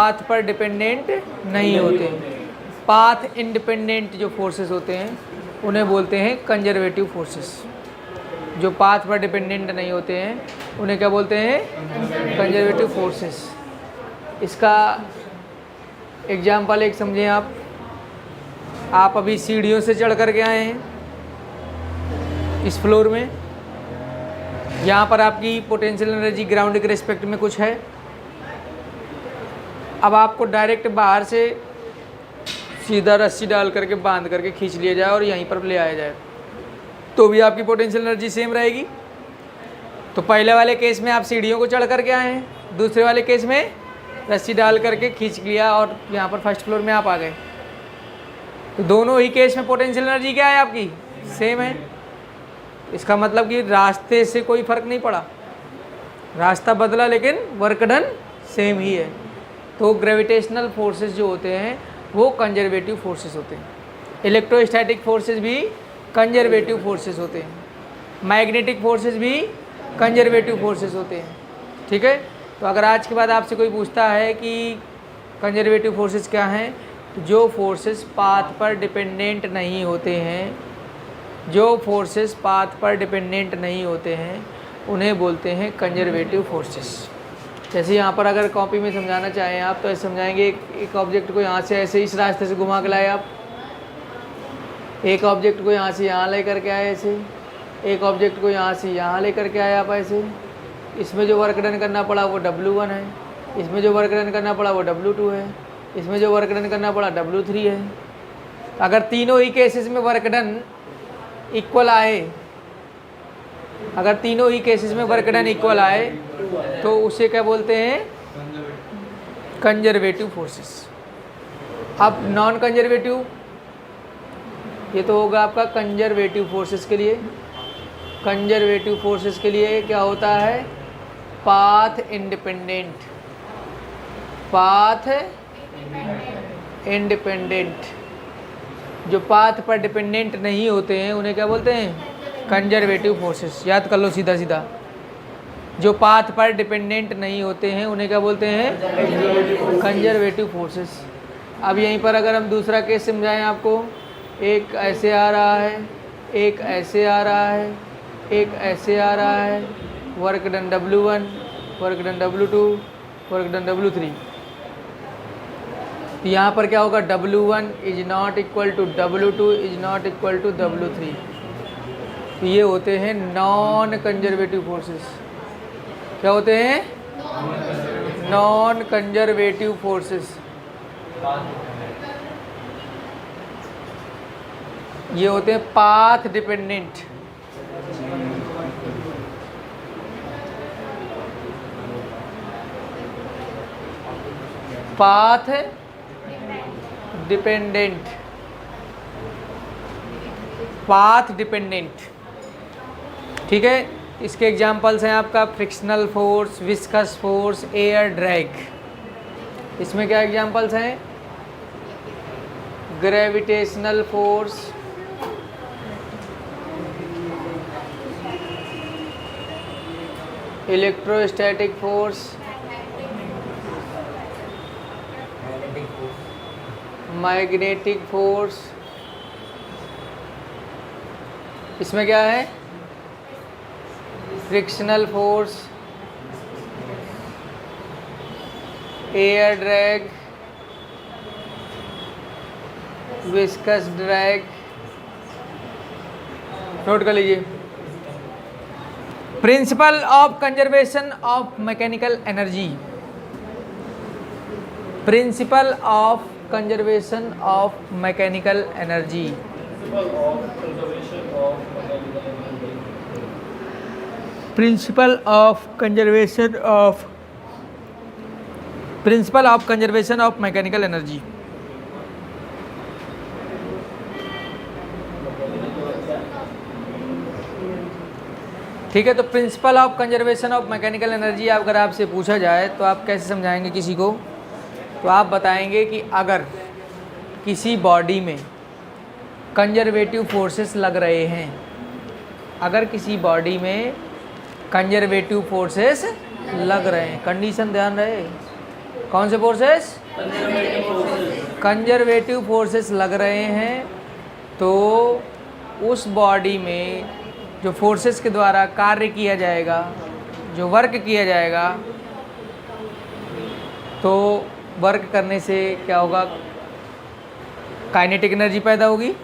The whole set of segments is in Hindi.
पाथ पर डिपेंडेंट नहीं होते। पाथ इंडिपेंडेंट जो फोर्सेस होते हैं उन्हें बोलते हैं कंजर्वेटिव फोर्सेस। जो पाथ पर डिपेंडेंट नहीं होते हैं उन्हें क्या बोलते हैं? Conservative forces. इसका एग्जाम्पल एक समझें आप अभी सीढ़ियों से चढ़ कर के आए हैं इस फ्लोर में, यहाँ पर आपकी पोटेंशियल एनर्जी ग्राउंड के रिस्पेक्ट में कुछ है। अब आपको डायरेक्ट बाहर से सीधा रस्सी डाल करके बांध करके खींच लिया जाए और यहीं पर ले आया जाए तो भी आपकी पोटेंशियल एनर्जी सेम रहेगी। तो पहले वाले केस में आप सीढ़ियों को चढ़ करके आए हैं, दूसरे वाले केस में रस्सी डाल करके खींच लिया और यहाँ पर फर्स्ट फ्लोर में आप आ गए। तो दोनों ही केस में पोटेंशियल एनर्जी क्या है आपकी? सेम है। इसका मतलब कि रास्ते से कोई फ़र्क नहीं पड़ा, रास्ता बदला लेकिन वर्क डन सेम ही है। तो ग्रेविटेशनल फोर्सेस जो होते हैं वो कंजर्वेटिव फोर्सेस होते हैं। इलेक्ट्रोस्टैटिक फोर्सेस भी कंजर्वेटिव फोर्सेस होते हैं। मैग्नेटिक फोर्सेस भी कंजर्वेटिव फोर्सेस होते हैं। ठीक है। तो अगर आज के बाद आपसे कोई पूछता है कि कंजर्वेटिव फोर्सेस क्या हैं, तो जो फोर्सेस पाथ पर डिपेंडेंट नहीं होते हैं, जो फोर्सेस पाथ पर डिपेंडेंट नहीं होते हैं उन्हें बोलते हैं कंजर्वेटिव फोर्सेस। जैसे यहाँ पर अगर कॉपी में समझाना चाहें आप तो ऐसे समझाएंगे, एक ऑब्जेक्ट को यहाँ से ऐसे इस रास्ते से घुमा के लाए आप, एक ऑब्जेक्ट को यहाँ से यहाँ ले करके आए ऐसे, एक ऑब्जेक्ट को यहाँ से यहाँ ले करके आए आप ऐसे। इसमें जो वर्क डन करना पड़ा वो W1 है, इसमें जो वर्क डन करना पड़ा वो W2 है, इसमें जो वर्क डन करना पड़ा W3 है। अगर तीनों ही केसेस में वर्क डन इक्वल आए, अगर तीनों ही केसेस में वर्क डन इक्वल आए तो उसे क्या बोलते हैं? Conservative forces. अब नॉन कंजर्वेटिव, ये तो होगा आपका कंजर्वेटिव फोर्सेस के लिए। कंजर्वेटिव फोर्सेस के लिए क्या होता है? Path independent. पाथ इंडिपेंडेंट, जो पाथ पर डिपेंडेंट नहीं होते हैं उन्हें क्या बोलते हैं? Conservative forces. याद कर लो सीधा सीधा, जो पाथ पर डिपेंडेंट नहीं होते हैं उन्हें क्या बोलते हैं? Conservative forces. अब यहीं पर अगर हम दूसरा केस समझाएं आपको, एक ऐसे आ रहा है, एक ऐसे आ रहा है, एक ऐसे आ रहा है, work done W1, work done W2, work done W3। तो यहाँ पर क्या होगा? W1 is not equal to W2 is not equal to W3। तो ये होते हैं नॉन कंजर्वेटिव फोर्सेस। क्या होते हैं? Non conservative forces. ये होते हैं path dependent. Path dependent, path dependent. ठीक है। इसके एग्जांपल्स हैं आपका frictional force, viscous force, air drag. इसमें क्या एग्जांपल्स हैं? Gravitational force, electrostatic force, magnetic force. इसमें क्या है? Frictional force, air drag, viscous drag. Note कर लीजिए। Principle of conservation of mechanical energy. Principle of conservation of mechanical energy. Principle of conservation of, principle of conservation of mechanical energy. ठीक है। तो principle of conservation of mechanical energy अगर आपसे पूछा जाए तो आप कैसे समझाएंगे किसी को? तो आप बताएंगे कि अगर किसी बॉडी में कंजर्वेटिव फोर्सेस लग रहे हैं, अगर किसी बॉडी में कंजर्वेटिव फोर्सेस लग रहे हैं, कंडीशन ध्यान रहे, कौन से फोर्सेस? कंजर्वेटिव फोर्सेस लग रहे हैं, तो उस बॉडी में जो फोर्सेस के द्वारा कार्य किया जाएगा, जो वर्क किया जाएगा, तो वर्क करने से क्या होगा? काइनेटिक एनर्जी पैदा होगी,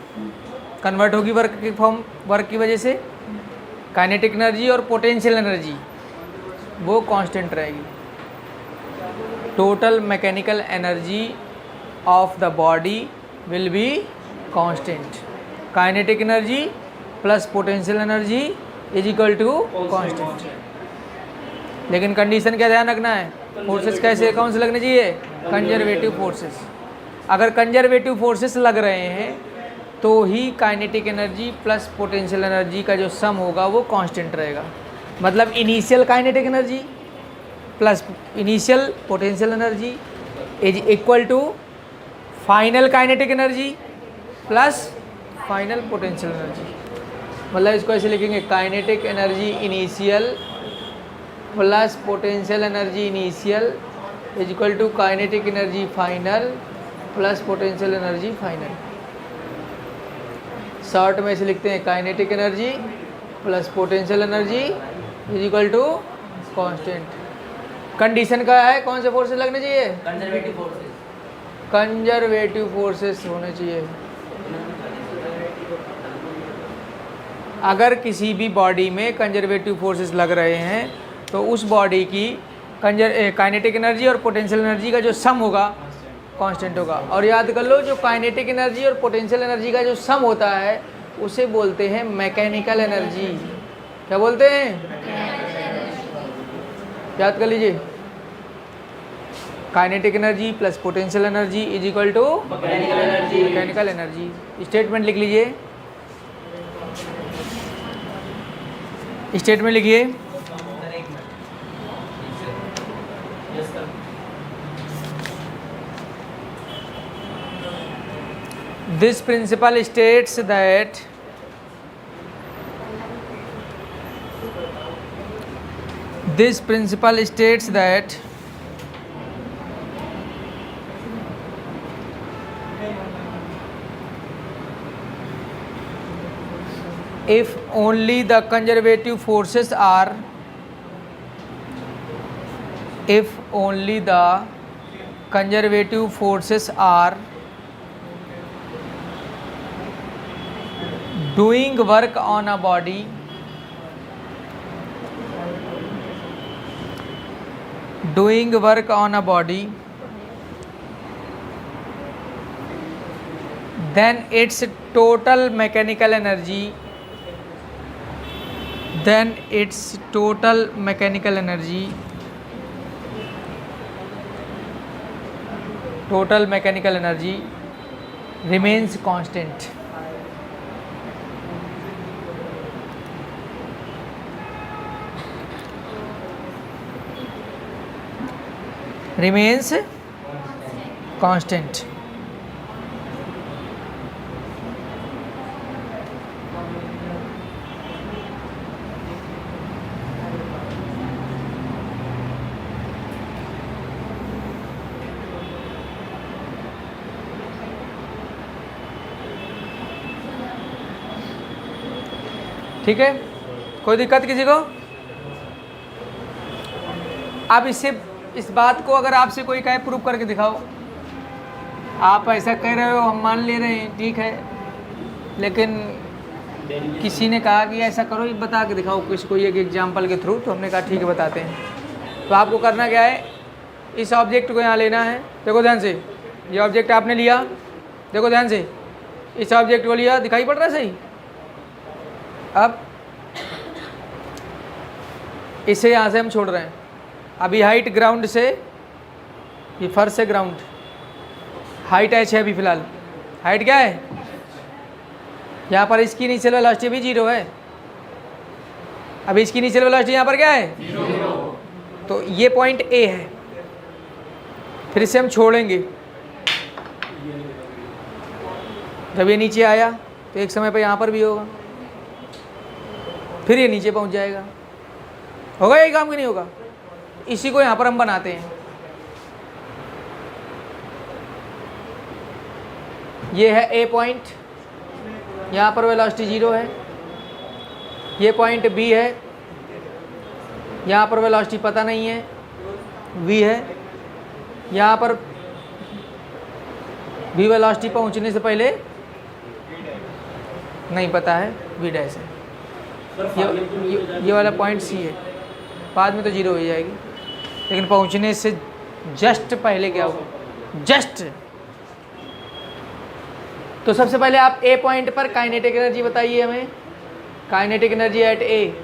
कन्वर्ट होगी वर्क की वजह से। काइनेटिक एनर्जी और पोटेंशियल एनर्जी वो कांस्टेंट रहेगी। Total mechanical energy of the body will be constant. Kinetic energy plus potential energy is equal to constant. लेकिन कंडीशन क्या ध्यान रखना है? फोर्सेस कैसे, कौन से लगने चाहिए? Conservative forces. अगर कंजर्वेटिव फोर्सेस लग रहे हैं तो ही kinetic energy plus potential energy का जो सम होगा वो कांस्टेंट रहेगा। मतलब initial kinetic energy plus initial potential energy is equal to final kinetic energy plus final potential energy. मतलब इसको ऐसे लिखेंगे, kinetic energy initial plus potential energy initial is equal to kinetic energy final plus potential energy final. Short में ऐसे लिखते हैं, kinetic energy plus potential energy is equal to constant. Condition क्या है? कौन से फोर्सेस लगने चाहिए? Conservative forces. कंजर्वेटिव फोर्सेस होने चाहिए। अगर किसी भी बॉडी में कंजर्वेटिव फोर्सेस लग रहे हैं तो उस बॉडी की काइनेटिक एनर्जी और पोटेंशियल एनर्जी का जो सम होगा कांस्टेंट होगा। और याद कर लो, जो काइनेटिक एनर्जी और पोटेंशियल एनर्जी का जो सम होता है उसे बोलते हैं मैकेनिकल एनर्जी। क्या बोलते हैं? याद कर लीजिए, kinetic energy plus potential energy is equal to mechanical energy. Statement लिख लीजिए, स्टेटमेंट लिखिए। This principle states that if only the conservative forces are doing work on a body, then its total mechanical energy remains constant. Remains constant. ठीक है, कोई दिक्कत किसी को? अब इस बात को अगर आपसे कोई कहे प्रूव करके दिखाओ, आप ऐसा कह रहे हो, हम मान ले रहे हैं, ठीक है, लेकिन किसी ने कहा कि ऐसा करो, ये बता के दिखाओ किसी को एक एग्जाम्पल के थ्रू, तो हमने कहा ठीक है बताते हैं। तो आपको करना क्या है, इस ऑब्जेक्ट को यहाँ लेना है। देखो ध्यान से, ये ऑब्जेक्ट आपने लिया, देखो ध्यान से, इस ऑब्जेक्ट को लिया, दिखाई पड़ रहा है सही? अब इसे यहाँ से हम छोड़ रहे हैं। अभी हाइट ग्राउंड से, ये फर्श से ग्राउंड, हाइट h है अभी फ़िलहाल। हाइट क्या है? यहाँ पर इसकी इनिशियल वेलोसिटी भी 0 है। अभी इसकी इनिशियल वेलोसिटी यहाँ पर क्या है? 0। तो ये पॉइंट A है, फिर इसे हम छोड़ेंगे। जब ये नीचे आया तो एक समय पर यहाँ पर भी होगा, फिर ये नीचे पहुँच जाएगा। होगा यही काम कि नहीं होगा? इसी को यहाँ पर हम बनाते हैं। ये है ए पॉइंट, यहाँ पर वेलोसिटी 0 है। ये पॉइंट बी है, यहाँ पर वेलोसिटी पता नहीं है, वी है। यहाँ पर वी वेलोसिटी पहुँचने से पहले नहीं पता है, वी डैश है। ये वाला पॉइंट सी है, बाद में तो 0 हो जाएगी, लेकिन पहुँचने से जस्ट पहले क्या होगा, जस्ट। तो सबसे पहले आप ए पॉइंट पर काइनेटिक एनर्जी बताइए हमें। काइनेटिक एनर्जी एट ए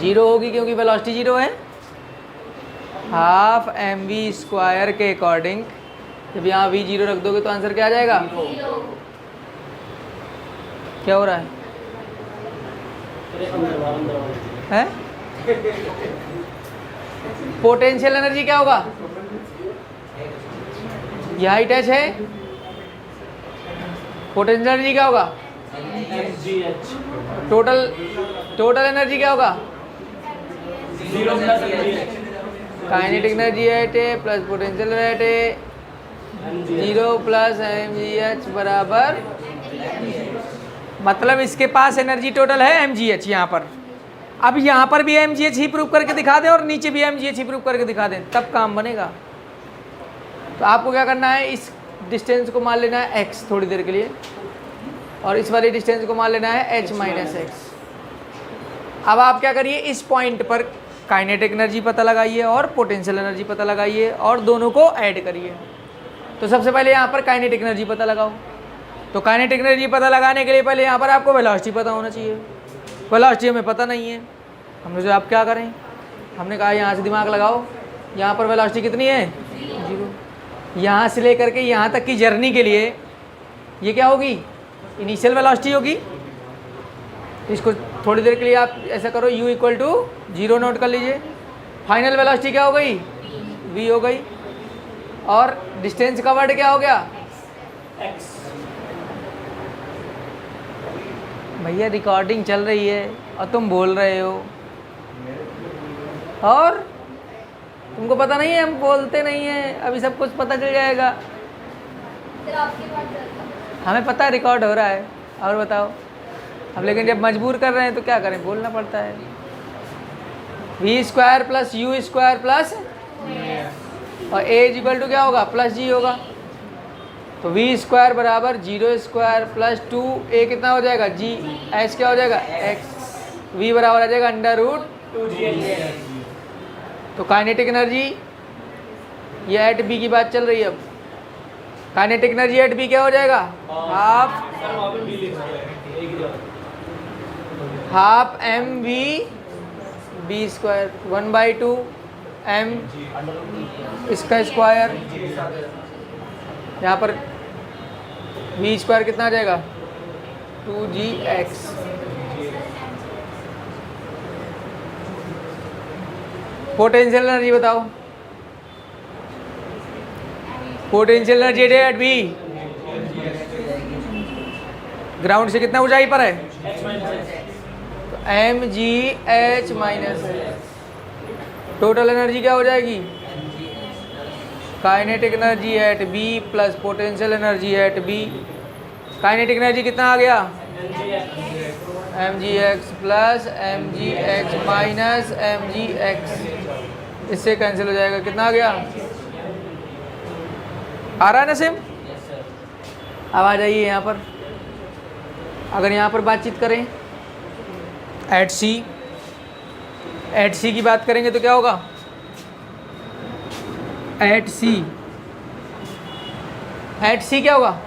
0 होगी, क्योंकि वेलोसिटी 0 है। हाफ mv² के अकॉर्डिंग जब यहाँ v 0 रख दोगे तो आंसर क्या आ जाएगा? क्या हो रहा है? पोटेंशियल एनर्जी क्या होगा? ये हाइट एच है, पोटेंशियल एनर्जी क्या होगा? टोटल एनर्जी क्या होगा? Kinetic energy eight A plus potential at A 0 plus mgh बराबर, मतलब इसके पास एनर्जी टोटल है mgh यहाँ पर। अब यहाँ पर भी mgh ही प्रूव करके दिखा दें और नीचे भी mgh ही प्रूव करके दिखा दें, तब काम बनेगा। तो आपको क्या करना है, इस डिस्टेंस को मान लेना है x थोड़ी देर के लिए, और इस वाली डिस्टेंस को मान लेना है h माइनस एक्स। अब आप क्या करिए, इस पॉइंट पर काइनेटिक एनर्जी पता लगाइए और पोटेंशियल एनर्जी पता लगाइए और दोनों को ऐड करिए। तो सबसे पहले यहाँ पर काइनेटिक एनर्जी पता लगाओ। तो काइनेटिक एनर्जी पता लगाने के लिए पहले यहाँ पर आपको वेलोसिटी पता होना चाहिए। वेलोसिटी हमें पता नहीं है, हमने जो आप क्या करें, हमने कहा यहाँ से दिमाग लगाओ, यहाँ पर वेलोसिटी कितनी है? 0। यहाँ से लेकर के यहाँ तक की जर्नी के लिए ये क्या होगी? इनिशियल वेलोसिटी होगी। इसको थोड़ी देर के लिए आप ऐसा करो, u इक्वल टू 0 नोट कर लीजिए। फाइनल वेलोसिटी क्या हो गई? v हो गई। और डिस्टेंस कवर्ड क्या हो गया? x। भैया रिकॉर्डिंग चल रही है और तुम बोल रहे हो, और तुमको पता नहीं है, हम बोलते नहीं है, अभी सब कुछ पता चल जाएगा। हमें पता है रिकॉर्ड हो रहा है, और बताओ। अब लेकिन जब मजबूर कर रहे हैं तो क्या करें, बोलना पड़ता है। v² प्लस u² प्लस और a इक्वल टू क्या होगा? प्लस g होगा। तो v² बराबर 0² प्लस 2a कितना हो जाएगा? g। h क्या हो जाएगा? x। v बराबर आ जाएगा √2g। तो काइनेटिक एनर्जी, ये एट b की बात चल रही है। अब काइनेटिक एनर्जी एट b क्या हो जाएगा? हाफ mv b² 1/2 m इसका स्क्वायर। यहाँ पर v² कितना आ जाएगा? 2gx। पोटेंशियल एनर्जी बताओ। Potential energy at B ground से कितना ऊंचाई पर है? तो mgh माइनस। टोटल एनर्जी क्या हो जाएगी? Kinetic energy at B plus potential energy at B. Kinetic energy कितना आ गया? mgx plus mgh minus mgx। इससे कैंसिल हो जाएगा, कितना आ गया? आ रहा है ना सेम? अब आ जाइए यहाँ पर, अगर यहाँ पर बातचीत करें एट सी की बात करेंगे तो क्या होगा? एट सी क्या होगा?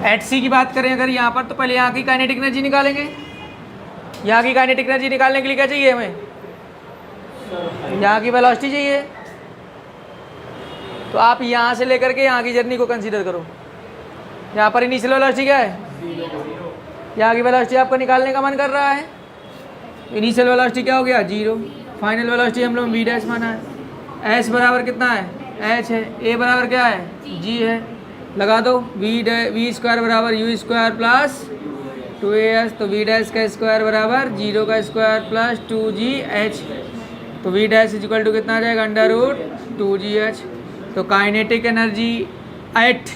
एट सी की बात करें अगर यहाँ पर, तो पहले यहाँ की काइनेटिक एनर्जी निकालेंगे। यहाँ की काइनेटिक एनर्जी निकालने के लिए क्या चाहिए हमें? यहाँ की वेलोसिटी चाहिए। तो आप यहाँ से लेकर के यहाँ की जर्नी को कंसीडर करो। यहाँ पर इनिशियल वेलोसिटी क्या है? यहाँ की वेलोसिटी आपको निकालने का मन कर रहा है। इनिशियल वेलोसिटी क्या हो गया? 0। फाइनल वेलोसिटी हम लोग v डैश माना है। s बराबर कितना है? h है। a बराबर क्या है? g है। लगा दो, v² बराबर u² प्लस 2as। तो v डैश का स्क्वायर बराबर 0 का स्क्वायर प्लस 2gh। तो v डैश इक्वल टू कितना आ जाएगा? √2gh। तो kinetic energy at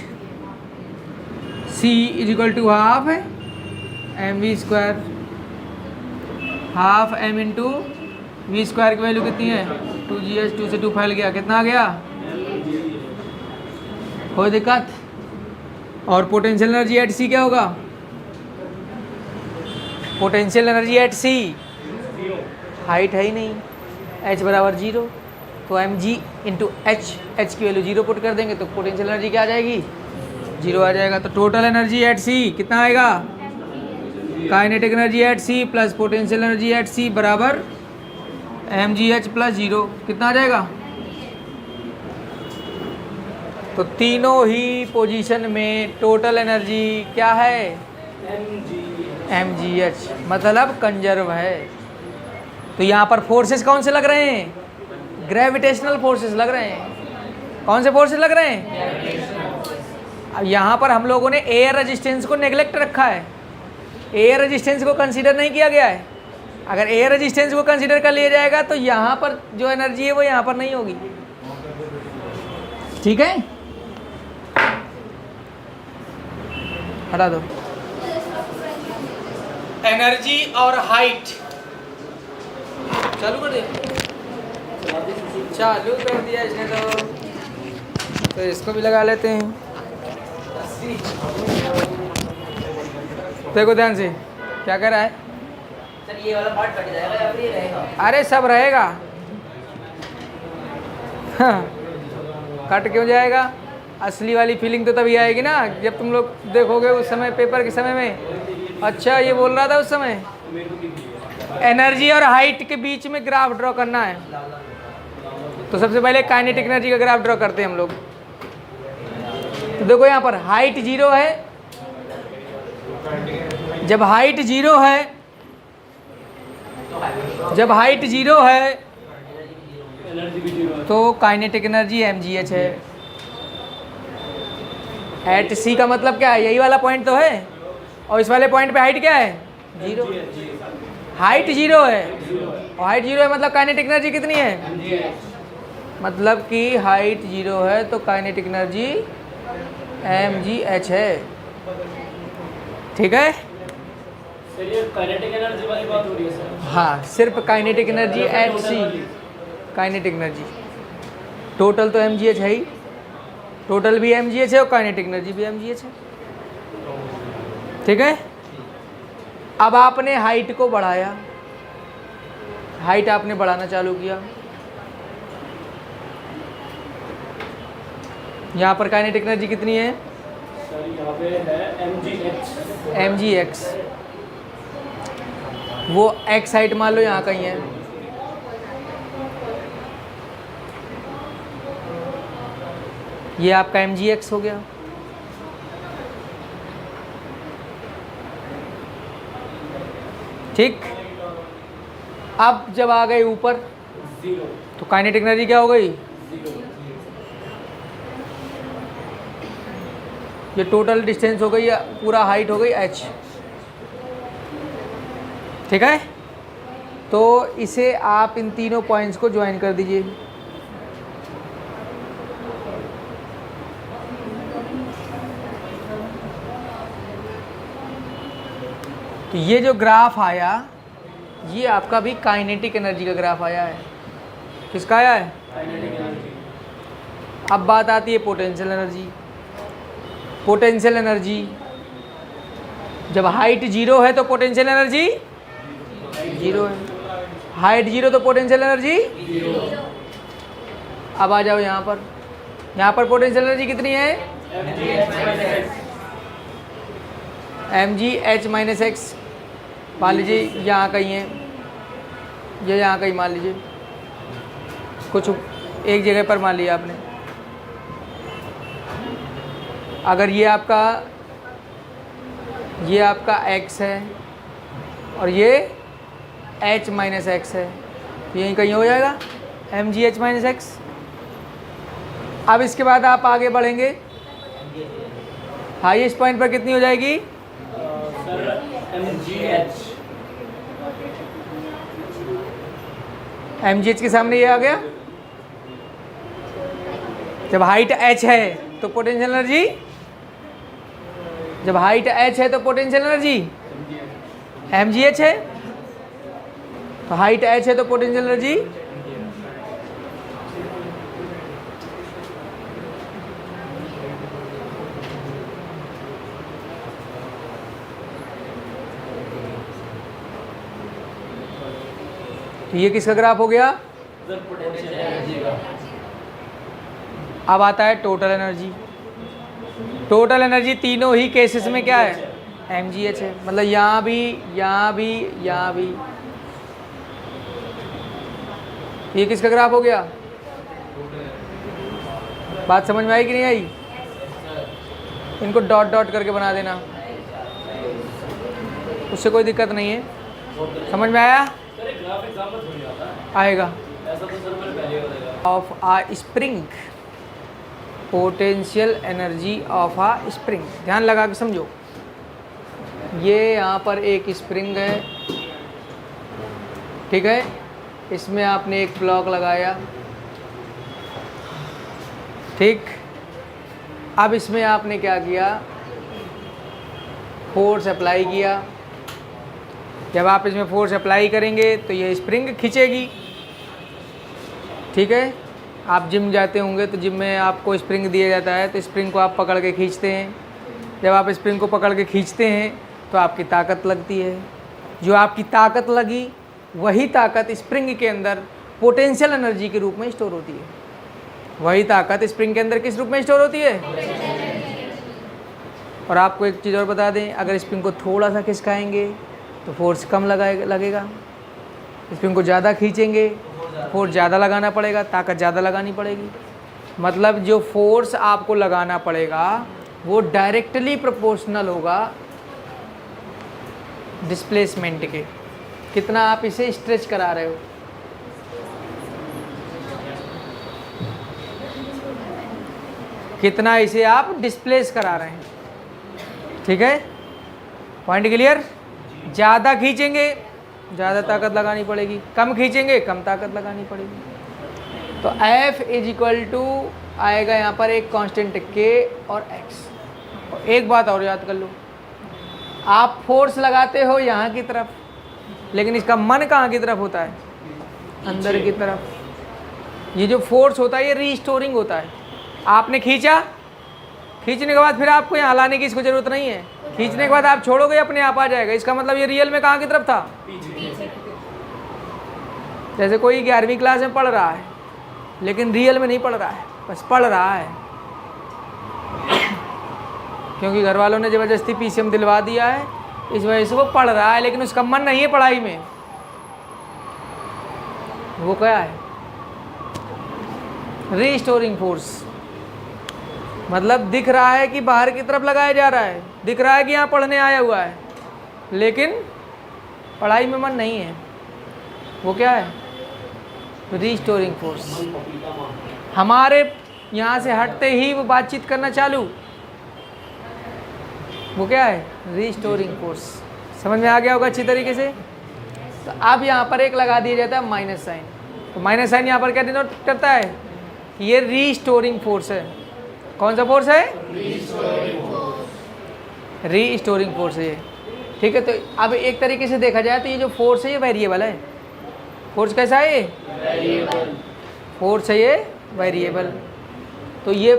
C is equal to half है M V square, half M into V square की वैल्यू कितनी है 2GH, 2 से 2 फैल गया, कितना आ गया, कोई दिक्कत। और पोटेंशियल एनर्जी एट सी क्या होगा, potential energy at C, height है ही नहीं, h बराबर 0, तो M G into H, H की वैल्यू 0 पुट कर देंगे तो पोटेंशियल एनर्जी क्या आ जाएगी, 0 आ जाएगा। तो टोटल एनर्जी एट सी कितना आएगा, kinetic energy at C plus potential energy at C बराबर एम जी एच प्लस 0, कितना आ जाएगा। तो तीनों ही पोजीशन में टोटल एनर्जी क्या है, एम जी एच, मतलब कंजर्व है। तो यहाँ पर फोर्सेस कौन से लग रहे हैं, ग्रेविटेशनल फोर्सेस लग रहे हैं। कौन से फोर्सेस लग रहे हैं, अब यहाँ पर हम लोगों ने एयर रेजिस्टेंस को नेग्लेक्ट रखा है, एयर रेजिस्टेंस को कंसीडर नहीं किया गया है। अगर एयर रेजिस्टेंस को कंसीडर कर लिया जाएगा तो यहाँ पर जो एनर्जी है वो यहाँ पर नहीं होगी, ठीक है, हटा दो। एनर्जी और हाइट चालू कर दिया, चालू कर दिया इसने तो इसको भी लगा लेते हैं। देखो ध्यान से क्या कर रहा है सर, ये वाला पार्ट कट जाएगा या फिर ये रहेगा? अरे सब रहेगा। हाँ, कट क्यों जाएगा, असली वाली फीलिंग तो तभी आएगी ना जब तुम लोग देखोगे उस समय पेपर के समय में। अच्छा ये बोल रहा था उस समय एनर्जी और हाइट के बीच में ग्राफ ड्रॉ करना है, तो सबसे पहले काइनेटिक एनर्जी का ग्राफ ड्रॉ करते हैं हम लोग। तो देखो यहाँ पर हाइट 0 है, जब हाइट 0 है, जब हाइट 0 है तो काइनेटिक एनर्जी mgh है। एट सी का मतलब क्या है, यही वाला पॉइंट तो है, और इस वाले पॉइंट पे हाइट क्या है 0, हाइट 0 है, और हाइट 0 है मतलब काइनेटिक एनर्जी कितनी है, मतलब कि हाइट 0 है तो काइनेटिक एनर्जी mgh है, ठीक है। काइनेटिक एनर्जी वाली बात हो रही है सर? हाँ, सिर्फ kinetic energy at C, kinetic energy, total तो mgh है ही, टोटल भी mgh है और काइनेटिक एनर्जी भी mgh है, ठीक है। अब आपने हाइट को बढ़ाया, हाइट आपने बढ़ाना चालू किया, यहाँ पर काइनेटिक एनर्जी कितनी है सर? यहाँ पे है mgx, वो x हाइट मान लो यहाँ कहीं है, ये आपका mgx हो गया। ठीक, अब जब आ गए ऊपर तो काइनेटिक एनर्जी क्या हो गई, ये टोटल डिस्टेंस हो गई या पूरा हाइट हो गई h, ठीक है। तो इसे आप इन तीनों पॉइंट्स को ज्वाइन कर दीजिए, तो ये जो ग्राफ आया ये आपका भी काइनेटिक एनर्जी का ग्राफ आया है। किसका आया है, अब बात आती है पोटेंशियल एनर्जी। पोटेंशियल एनर्जी जब हाइट 0 है तो पोटेंशियल एनर्जी 0 है, हाइट 0 तो पोटेंशियल एनर्जी 0। अब आ जाओ यहाँ पर पोटेंशियल एनर्जी कितनी है mgh माइनस एक्स, मान लीजिए यहाँ कहीं है, ये यहाँ कहीं मान लीजिए, कुछ एक जगह पर मान लिया आपने। अगर ये आपका x है और ये h माइनस एक्स है, तो यहीं कहीं हो जाएगा mgh माइनस एक्स। अब इसके बाद आप आगे बढ़ेंगे, हाईएस्ट पॉइंट पर कितनी हो जाएगी mgh के सामने ये आ गया, जब हाइट h है तो पोटेंशियल एनर्जी, जब हाइट h है तो पोटेंशियल एनर्जी mgh है, तो हाइट h है तो पोटेंशियल एनर्जी तो ये किसका ग्राफ हो गया? सर पोटेंशियल एनर्जी का। अब आता है टोटल एनर्जी। टोटल एनर्जी तीनों ही केसेस में क्या है? mgh है। मतलब यहाँ भी, यहाँ भी, यहाँ भी। ये किसका ग्राफ हो गया? बात समझ में आई कि नहीं आई? इनको डॉट डॉट करके बना देना, उससे कोई दिक्कत नहीं है। समझ में आया? सर एक ग्राफ एग्जांपल थोड़ी आता है, आएगा। ऐसा तो सर मैंने पहले ही बताया। Of a spring, potential energy of a spring. ध्यान लगा के समझो। ये यहाँ पर एक स्प्रिंग है, ठीक है, इसमें आपने एक ब्लॉक लगाया, ठीक। अब इसमें आपने क्या किया? फोर्स अप्लाई किया। जब आप इसमें फोर्स अप्लाई करेंगे तो ये स्प्रिंग खींचेगी, ठीक है। आप जिम जाते होंगे तो जिम में आपको स्प्रिंग दिया जाता है, तो स्प्रिंग को आप पकड़ के खींचते हैं। जब आप स्प्रिंग को पकड़ के खींचते हैं तो आपकी ताकत लगती है। जो आपकी ताकत लगी वही ताकत स्प्रिंग के अंदर पोटेंशियल एनर्जी के रूप में स्टोर होती है। वही ताकत स्प्रिंग के अंदर किस रूप में स्टोर होती है? और आपको एक चीज़ और बता दें, अगर स्प्रिंग को थोड़ा सा खिसकाएंगे तो फोर्स कम लगेगा। स्प्रिंग को ज़्यादा खींचेंगे फोर्स ज़्यादा लगाना पड़ेगा, ताकत ज़्यादा लगानी पड़ेगी। मतलब जो फोर्स आपको लगाना पड़ेगा वो डायरेक्टली प्रोपोर्शनल होगा डिस्प्लेसमेंट के। कितना आप इसे स्ट्रेच करा रहे हो, कितना इसे आप डिस्प्लेस करा रहे हैं, ठीक है। Point clear? ज़्यादा खींचेंगे ज़्यादा ताकत लगानी पड़ेगी, कम खींचेंगे कम ताकत लगानी पड़ेगी। तो F इज इक्वल टू आएगा यहाँ पर एक कांस्टेंट K और X। और एक बात और याद कर लो, आप फोर्स लगाते हो यहाँ की तरफ, लेकिन इसका मन कहाँ की तरफ होता है? अंदर की तरफ। ये जो फोर्स होता है ये रीस्टोरिंग होता है। आपने खींचा, खींचने के बाद फिर आपको यहाँ लाने की इसको ज़रूरत नहीं है। खींचने के बाद आप छोड़ोगे अपने आप आ जाएगा। इसका मतलब ये रियल में कहाँ की तरफ था? जैसे कोई 11वीं क्लास में पढ़ रहा है लेकिन रियल में नहीं पढ़ रहा है, बस पढ़ रहा है क्योंकि घर वालों ने ज़बरदस्ती PCM दिलवा दिया है, इस वजह से वो पढ़ रहा है, लेकिन उसका मन नहीं है पढ़ाई में। वो क्या है? Restoring force. मतलब दिख रहा है कि बाहर की तरफ लगाया जा रहा है, दिख रहा है कि यहाँ पढ़ने आया हुआ है, लेकिन पढ़ाई में मन नहीं है। वो क्या है? Restoring force. हमारे यहाँ से हटते ही वो बातचीत करना चालू, वो क्या है? Restoring force. समझ में आ गया होगा अच्छी तरीके से। तो अब यहाँ पर एक लगा दिया जाता है माइनस साइन। तो माइनस साइन यहाँ पर क्या डिनोट करता है? ये रीस्टोरिंग फोर्स है। कौन सा फोर्स है? रीस्टोरिंग फोर्स है, ठीक है। तो अब एक तरीके से देखा जाए तो ये जो फोर्स है ये वेरिएबल है। फोर्स कैसा है? ये फोर्स है, ये वेरिएबल। तो ये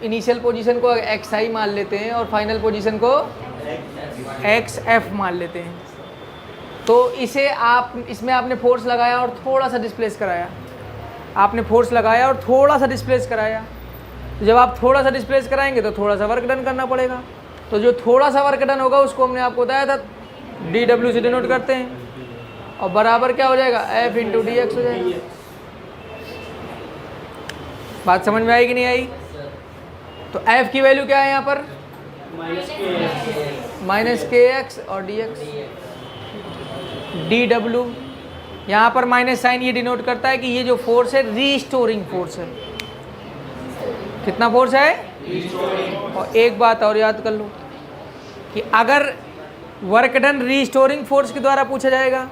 इनिशियल पोजीशन को xi मान लेते हैं और फाइनल पोजीशन को xf मान लेते हैं। तो इसे आप, इसमें आपने फोर्स लगाया और थोड़ा सा डिस्प्लेस कराया, आपने फोर्स लगाया और थोड़ा सा डिस्प्लेस कराया। तो जब आप थोड़ा सा डिस्प्लेस कराएंगे तो थोड़ा सा वर्क डन करना पड़ेगा। तो जो थोड़ा सा वर्क डन होगा उसको हमने आपको बताया था dw से डिनोट करते हैं, और बराबर क्या हो जाएगा? F इंटू dx हो जाएगा। बात समझ में आई कि नहीं आई? तो F की वैल्यू क्या है यहाँ पर? माइनस kx और dx। dw यहाँ पर माइनस साइन ये डिनोट करता है कि ये जो फोर्स है रीस्टोरिंग फोर्स है। कितना फोर्स है? और एक बात और याद कर लो कि अगर वर्क डन रीस्टोरिंग फोर्स के द्वारा पूछा जाएगा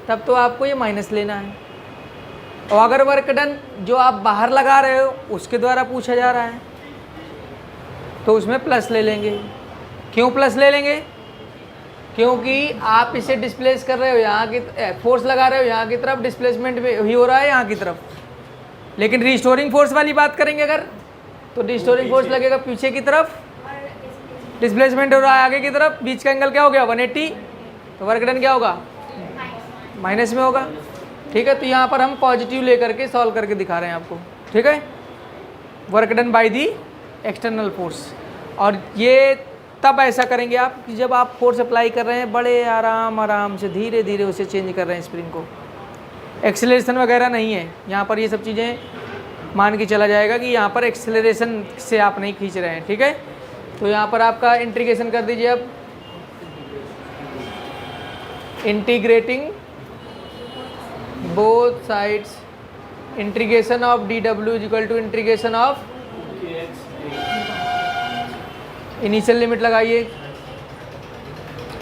तब तो आपको ये माइनस लेना है, और अगर वर्क डन जो आप बाहर लगा रहे हो उसके द्वारा पूछा जा रहा है तो उसमें प्लस ले लेंगे। क्यों प्लस ले लेंगे? क्योंकि आप इसे डिस्प्लेस कर रहे हो, यहाँ की फोर्स लगा रहे हो यहाँ की तरफ, डिस्प्लेसमेंट भी हो रहा है यहाँ की तरफ। लेकिन रिस्टोरिंग फोर्स वाली बात करेंगे अगर, तो रिस्टोरिंग फोर्स लगेगा पीछे की तरफ, डिस्प्लेसमेंट हो रहा है आगे की तरफ, बीच का एंगल क्या हो गया 180, तो वर्क डन क्या होगा माइनस में होगा। ठीक है, तो यहाँ पर हम पॉजिटिव लेकर के सॉल्व करके दिखा रहे हैं आपको। ठीक है, work done by the external force. और ये तब ऐसा करेंगे आप कि जब आप फोर्स अप्लाई कर रहे हैं बड़े आराम से धीरे धीरे उसे चेंज कर रहे हैं स्प्रिंग को, एक्सेलरेशन वगैरह नहीं है यहाँ पर। ये सब चीज़ें मान के चला जाएगा कि यहाँ पर एक्सेलरेशन से आप नहीं खींच रहे हैं। ठीक है, तो यहाँ पर आपका इंटीग्रेशन कर दीजिए अब, integrating both sides, integration of D W is equal to integration of initial limit लगाइए,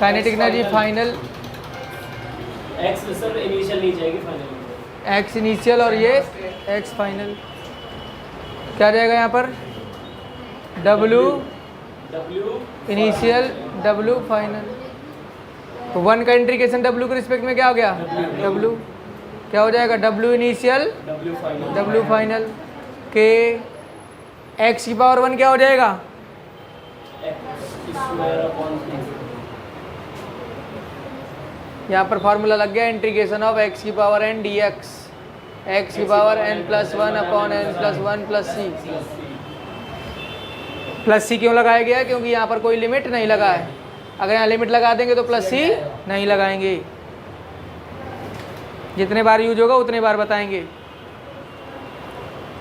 kinetic energy final X sir initial नहीं जाएगी फाइनल, एक्स इनिशियल और ये एक्स फाइनल। क्या जाएगा यहाँ पर डब्ल्यू इनिशियल डब्ल्यू फाइनल। तो 1 का इंटीग्रेशन डब्ल्यू के रिस्पेक्ट में क्या हो गया डब्ल्यू, क्या हो जाएगा डब्ल्यू इनिशियल डब्ल्यू फाइनल के एक्स की पावर 1 क्या हो जाएगा यहाँ पर फार्मूला लग गया इंटीग्रेशन ऑफ एक्स की power N D X, X की power N plus 1 upon N plus 1 plus C. Plus C क्यों लगाया गया? क्योंकि यहाँ पर कोई लिमिट नहीं लगा है। अगर यहाँ लिमिट लगा देंगे तो प्लस सी नहीं लगाएंगे, जितने बार यूज होगा उतने बार बताएंगे।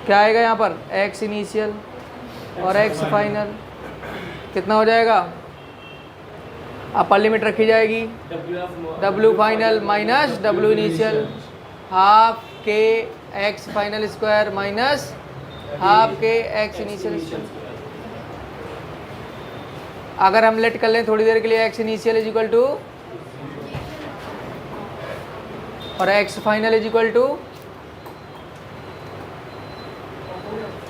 क्या आएगा यहाँ पर एक्स इनिशियल और एक्स फाइनल कितना हो जाएगा, अपर लिमिट रखी जाएगी W final minus W initial, half के X final square minus half के एक्स इनिशियल स्क्वायर। अगर हम लेट कर लें थोड़ी देर के लिए X initial is equal to और X final is equal to,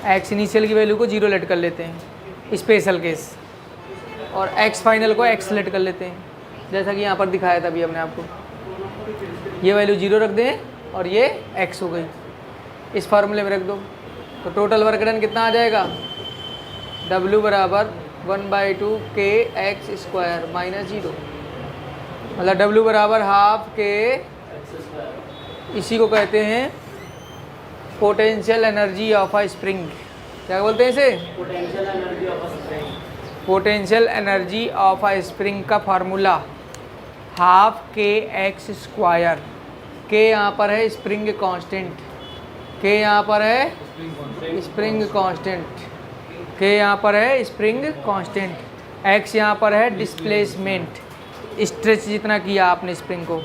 X initial की वैल्यू को 0 लेट कर लेते हैं स्पेशल केस, और एक्स फाइनल को एक्स लेट कर लेते हैं जैसा कि यहाँ पर दिखाया था अभी हमने आपको। ये वैल्यू 0 रख दें और ये एक्स हो गई, इस फार्मूले में रख दो। तो टोटल वर्क डन कितना आ जाएगा W बराबर 1/2 के एक्स स्क्वायर माइनस 0, मतलब W बराबर हाफ के, इसी को कहते हैं potential energy of a spring. क्या बोलते हैं इसे? Potential energy of a spring. Potential energy of a spring का फार्मूला हाफ के एक्स स्क्वायर, के यहाँ पर है स्प्रिंग कांस्टेंट, के यहाँ पर है स्प्रिंग कांस्टेंट, के यहाँ पर है स्प्रिंग कांस्टेंट, एक्स यहाँ पर है डिस्प्लेसमेंट, स्ट्रेच जितना किया आपने स्प्रिंग को।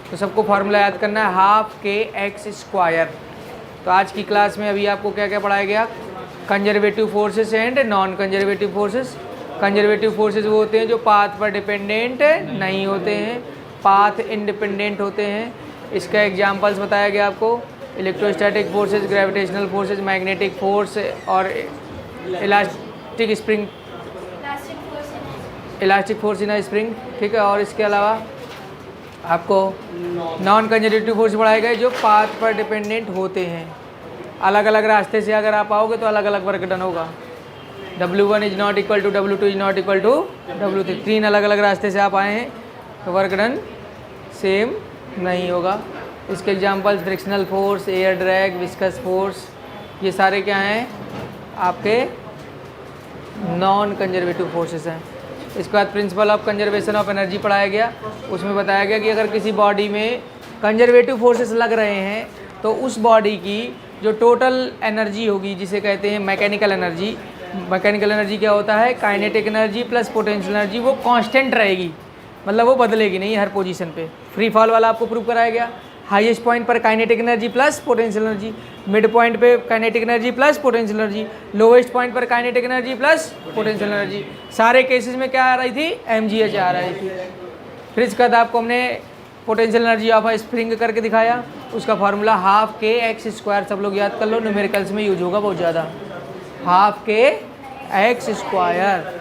तो सबको फार्मूला याद करना है हाफ के एक्स स्क्वायर। तो आज की क्लास में अभी आपको क्या क्या पढ़ाया गया, conservative forces and non conservative forces. Conservative forces वो होते हैं जो पाथ पर डिपेंडेंट नहीं होते हैं, पाथ इंडिपेंडेंट होते हैं। इसका एग्जांपल्स बताया गया आपको, electrostatic forces, gravitational forces, magnetic force और elastic spring, elastic force in spring. ठीक है, और इसके अलावा आपको नॉन कंजर्वेटिव फोर्स पढ़ाए गए जो पाथ पर डिपेंडेंट होते हैं। अलग अलग रास्ते से अगर आप आओगे तो अलग अलग वर्क डन होगा। W1 is not equal to W2 is not equal to W3, 3 अलग अलग रास्ते से आप आए हैं तो वर्क डन सेम नहीं होगा। इसके examples frictional force, air drag, viscous force, ये सारे क्या हैं आपके नॉन कंजर्वेटिव फोर्सेस हैं। इसके बाद principle of conservation of energy पढ़ाया गया, उसमें बताया गया कि अगर किसी बॉडी में कंजर्वेटिव फोर्सेस लग रहे हैं तो उस बॉडी की जो टोटल एनर्जी होगी जिसे कहते हैं मैकेनिकल एनर्जी। मैकेनिकल एनर्जी क्या होता है, kinetic energy plus potential energy, वो कांस्टेंट रहेगी, मतलब वो बदलेगी नहीं हर पोजीशन पे। फ्री फॉल वाला आपको प्रूव कराया गया, हाईएस्ट पॉइंट पर kinetic energy plus potential energy, mid point पे kinetic energy plus potential energy, lowest point पर kinetic energy plus potential energy. सारे केसेस में क्या आ रही थी, mgh आ रही थी। फिर इसके बाद आपको हमने potential energy of a spring करके दिखाया, उसका फार्मूला हाफ के एक्स स्क्वायर, सब लोग याद कर लो, न्यूमेरिकल्स में यूज होगा बहुत ज़्यादा, हाफ के एक्स स्क्वायर।